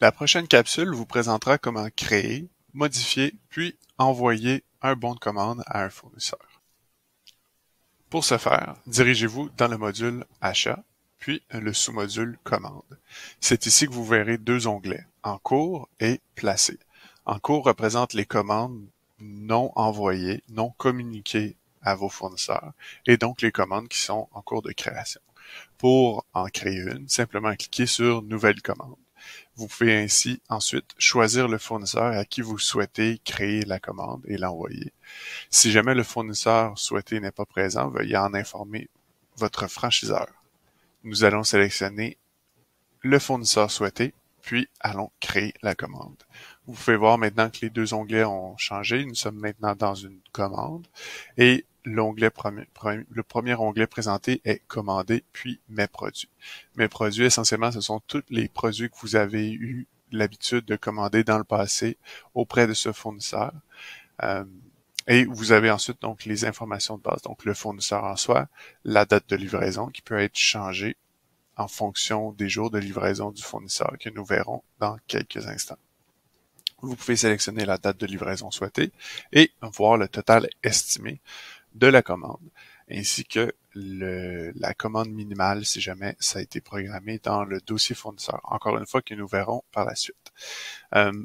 La prochaine capsule vous présentera comment créer, modifier, puis envoyer un bon de commande à un fournisseur. Pour ce faire, dirigez-vous dans le module Achat, puis le sous-module Commande. C'est ici que vous verrez deux onglets, En cours et Placé. En cours représente les commandes non envoyées, non communiquées à vos fournisseurs, et donc les commandes qui sont en cours de création. Pour en créer une, simplement cliquez sur Nouvelle commande. Vous pouvez ainsi ensuite choisir le fournisseur à qui vous souhaitez créer la commande et l'envoyer. Si jamais le fournisseur souhaité n'est pas présent, veuillez en informer votre franchiseur. Nous allons sélectionner le fournisseur souhaité, puis allons créer la commande. Vous pouvez voir maintenant que les deux onglets ont changé. Nous sommes maintenant dans une commande et le premier onglet présenté est Commander, puis Mes produits. Mes produits, essentiellement, ce sont tous les produits que vous avez eu l'habitude de commander dans le passé auprès de ce fournisseur. Et vous avez ensuite donc les informations de base, donc le fournisseur en soi, la date de livraison qui peut être changée en fonction des jours de livraison du fournisseur que nous verrons dans quelques instants. Vous pouvez sélectionner la date de livraison souhaitée et voir le total estimé de la commande, ainsi que la commande minimale si jamais ça a été programmé dans le dossier fournisseur, encore une fois que nous verrons par la suite.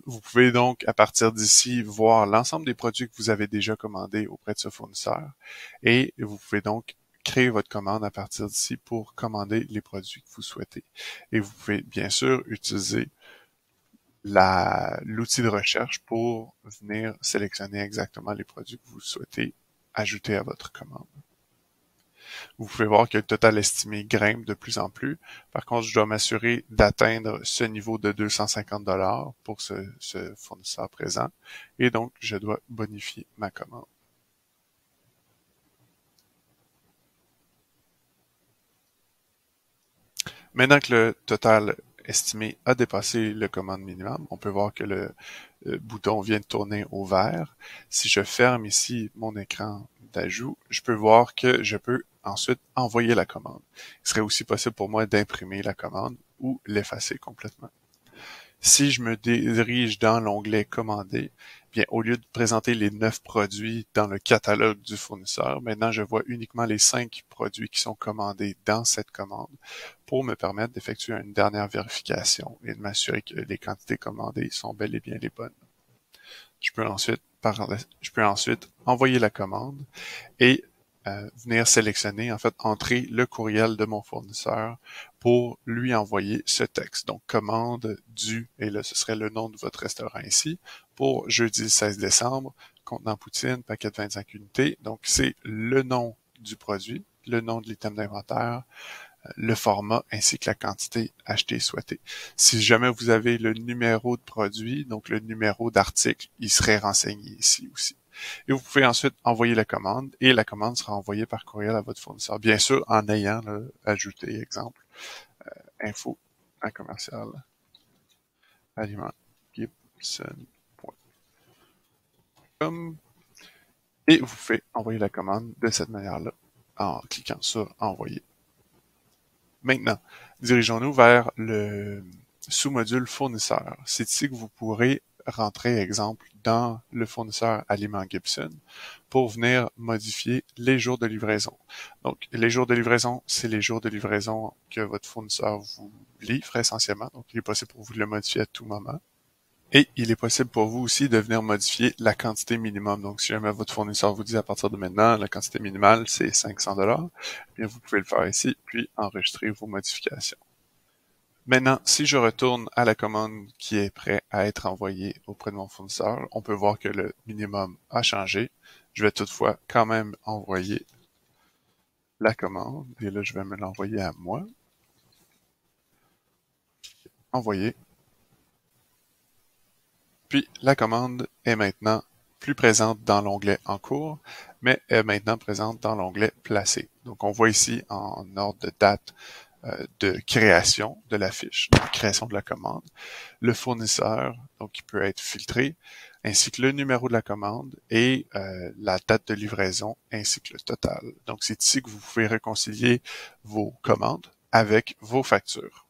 Vous pouvez donc à partir d'ici voir l'ensemble des produits que vous avez déjà commandés auprès de ce fournisseur et vous pouvez donc créer votre commande à partir d'ici pour commander les produits que vous souhaitez. Et vous pouvez bien sûr utiliser l'outil de recherche pour venir sélectionner exactement les produits que vous souhaitez ajouter à votre commande. Vous pouvez voir que le total estimé grimpe de plus en plus. Par contre, je dois m'assurer d'atteindre ce niveau de 250 $ pour ce fournisseur présent. Et donc, je dois bonifier ma commande. Maintenant que le total estimé a dépassé le commande minimum, on peut voir que le bouton vient de tourner au vert. Si je ferme ici mon écran d'ajout, je peux voir que je peux ensuite envoyer la commande. Il serait aussi possible pour moi d'imprimer la commande ou l'effacer complètement. Si je me dirige dans l'onglet Commander, bien au lieu de présenter les 9 produits dans le catalogue du fournisseur, maintenant je vois uniquement les 5 produits qui sont commandés dans cette commande pour me permettre d'effectuer une dernière vérification et de m'assurer que les quantités commandées sont bel et bien les bonnes. Je peux ensuite envoyer la commande et venir sélectionner, en fait, entrer le courriel de mon fournisseur pour lui envoyer ce texte. Donc, commande du, et là, ce serait le nom de votre restaurant ici, pour jeudi 16 décembre, contenant poutine, paquet de 25 unités. Donc, c'est le nom du produit, le nom de l'item d'inventaire, le format ainsi que la quantité achetée souhaitée. Si jamais vous avez le numéro de produit, donc le numéro d'article, il serait renseigné ici aussi. Et vous pouvez ensuite envoyer la commande et la commande sera envoyée par courriel à votre fournisseur. Bien sûr, en ayant ajouté, exemple, info à commercial aliment gibson.com et vous pouvez envoyer la commande de cette manière-là en cliquant sur envoyer. Maintenant, dirigeons-nous vers le sous-module fournisseur. C'est ici que vous pourrez rentrer, exemple, dans le fournisseur Aliments Gibson pour venir modifier les jours de livraison. Donc, les jours de livraison, c'est les jours de livraison que votre fournisseur vous livre essentiellement. Donc, il est possible pour vous de le modifier à tout moment. Et il est possible pour vous aussi de venir modifier la quantité minimum. Donc, si jamais votre fournisseur vous dit à partir de maintenant, la quantité minimale, c'est 500 $, bien vous pouvez le faire ici, puis enregistrer vos modifications. Maintenant, si je retourne à la commande qui est prête à être envoyée auprès de mon fournisseur, on peut voir que le minimum a changé. Je vais toutefois quand même envoyer la commande. Et là, je vais me l'envoyer à moi. Envoyer. Puis, la commande est maintenant plus présente dans l'onglet En cours, mais est maintenant présente dans l'onglet Placé. Donc, on voit ici en ordre de date de création de la fiche, de création de la commande, le fournisseur, donc qui peut être filtré, ainsi que le numéro de la commande et la date de livraison, ainsi que le total. Donc, c'est ici que vous pouvez réconcilier vos commandes avec vos factures.